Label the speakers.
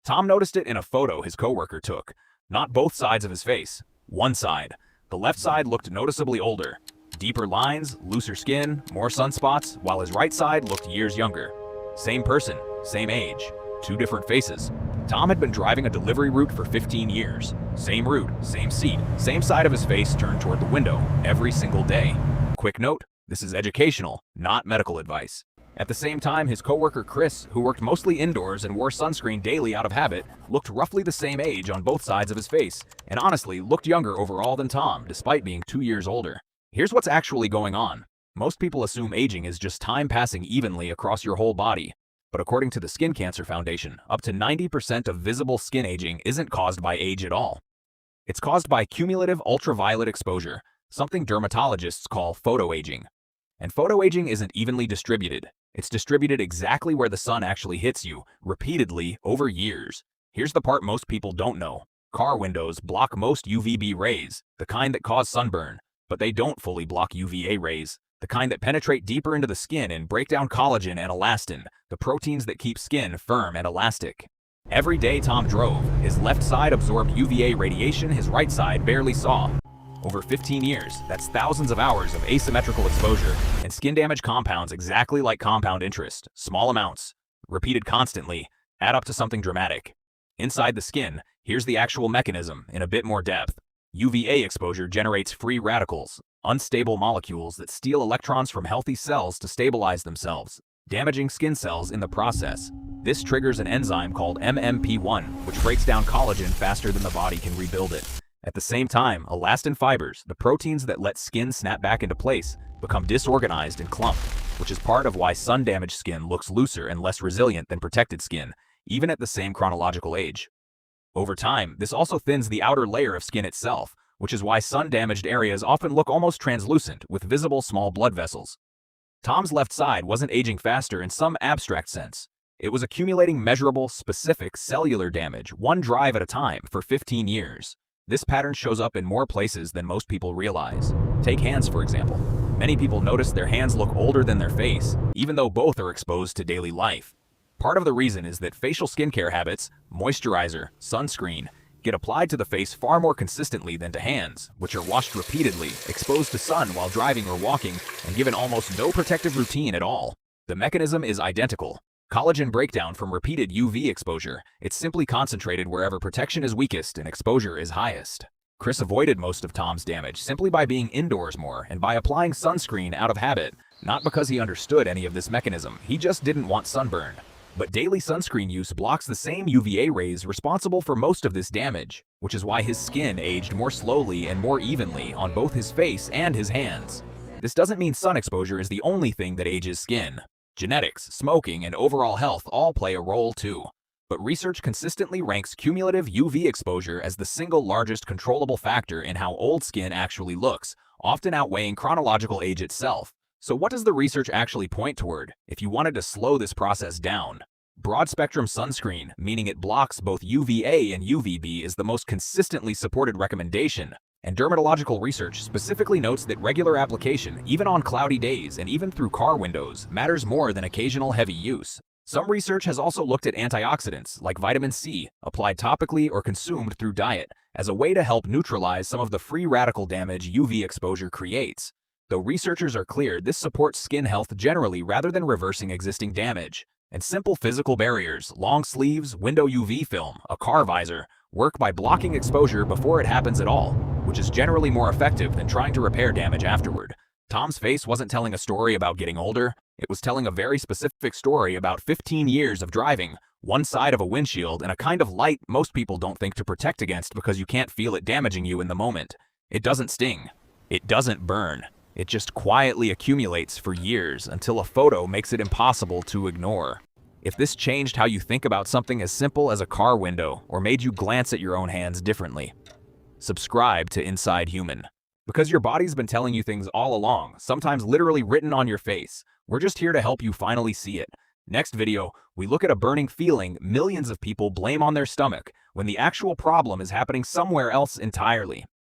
Speaker 1: Tom noticed it in a photo his coworker took. Not both sides of his face. One side. The left side looked noticeably older. Deeper lines, looser skin, more sunspots, while his right side looked years younger. Same person, same age. Two different faces. Tom had been driving a delivery route for 15 years. Same route, same seat, same side of his face turned toward the window, every single day. Quick note, this is educational, not medical advice. At the same time, his coworker Chris, who worked mostly indoors and wore sunscreen daily out of habit, looked roughly the same age on both sides of his face, and honestly looked younger overall than Tom, despite being 2 years older. Here's what's actually going on. Most people assume aging is just time passing evenly across your whole body. But according to the Skin Cancer Foundation, up to 90% of visible skin aging isn't caused by age at all. It's caused by cumulative ultraviolet exposure, something dermatologists call photoaging. And photoaging isn't evenly distributed. It's distributed exactly where the sun actually hits you, repeatedly, over years. Here's the part most people don't know. Car windows block most UVB rays, the kind that cause sunburn, but they don't fully block UVA rays, the kind that penetrate deeper into the skin and break down collagen and elastin, the proteins that keep skin firm and elastic. Every day Tom drove, his left side absorbed UVA radiation his right side barely saw. Over 15 years, that's thousands of hours of asymmetrical exposure, and skin damage compounds exactly like compound interest. Small amounts, repeated constantly, add up to something dramatic. Inside the skin, here's the actual mechanism in a bit more depth. UVA exposure generates free radicals, unstable molecules that steal electrons from healthy cells to stabilize themselves, damaging skin cells in the process. This triggers an enzyme called MMP1, which breaks down collagen faster than the body can rebuild it. At the same time, elastin fibers, the proteins that let skin snap back into place, become disorganized and clumped, which is part of why sun-damaged skin looks looser and less resilient than protected skin, even at the same chronological age. Over time, this also thins the outer layer of skin itself, which is why sun-damaged areas often look almost translucent with visible small blood vessels. Tom's left side wasn't aging faster in some abstract sense. It was accumulating measurable, specific cellular damage, one drive at a time, for 15 years. This pattern shows up in more places than most people realize. Take hands, for example. Many people notice their hands look older than their face, even though both are exposed to daily life. Part of the reason is that facial skincare habits, moisturizer, sunscreen, get applied to the face far more consistently than to hands, which are washed repeatedly, exposed to sun while driving or walking, and given almost no protective routine at all. The mechanism is identical. Collagen breakdown from repeated UV exposure. It's simply concentrated wherever protection is weakest and exposure is highest. Chris avoided most of Tom's damage simply by being indoors more and by applying sunscreen out of habit, not because he understood any of this mechanism. He just didn't want sunburn. But daily sunscreen use blocks the same UVA rays responsible for most of this damage, which is why his skin aged more slowly and more evenly on both his face and his hands. This doesn't mean sun exposure is the only thing that ages skin. Genetics, smoking, and overall health all play a role too. But research consistently ranks cumulative UV exposure as the single largest controllable factor in how old skin actually looks, often outweighing chronological age itself. So what does the research actually point toward if you wanted to slow this process down? Broad-spectrum sunscreen, meaning it blocks both UVA and UVB, is the most consistently supported recommendation. And dermatological research specifically notes that regular application, even on cloudy days and even through car windows, matters more than occasional heavy use. Some research has also looked at antioxidants, like vitamin C, applied topically or consumed through diet, as a way to help neutralize some of the free radical damage UV exposure creates. Though researchers are clear, this supports skin health generally rather than reversing existing damage. And simple physical barriers, long sleeves, window UV film, a car visor, work by blocking exposure before it happens at all, which is generally more effective than trying to repair damage afterward. Tom's face wasn't telling a story about getting older. It was telling a very specific story about 15 years of driving, one side of a windshield, and a kind of light most people don't think to protect against because you can't feel it damaging you in the moment. It doesn't sting. It doesn't burn. It just quietly accumulates for years until a photo makes it impossible to ignore. If this changed how you think about something as simple as a car window or made you glance at your own hands differently, subscribe to Inside Human. Because your body's been telling you things all along, sometimes literally written on your face. We're just here to help you finally see it. Next video, we look at a burning feeling millions of people blame on their stomach when the actual problem is happening somewhere else entirely.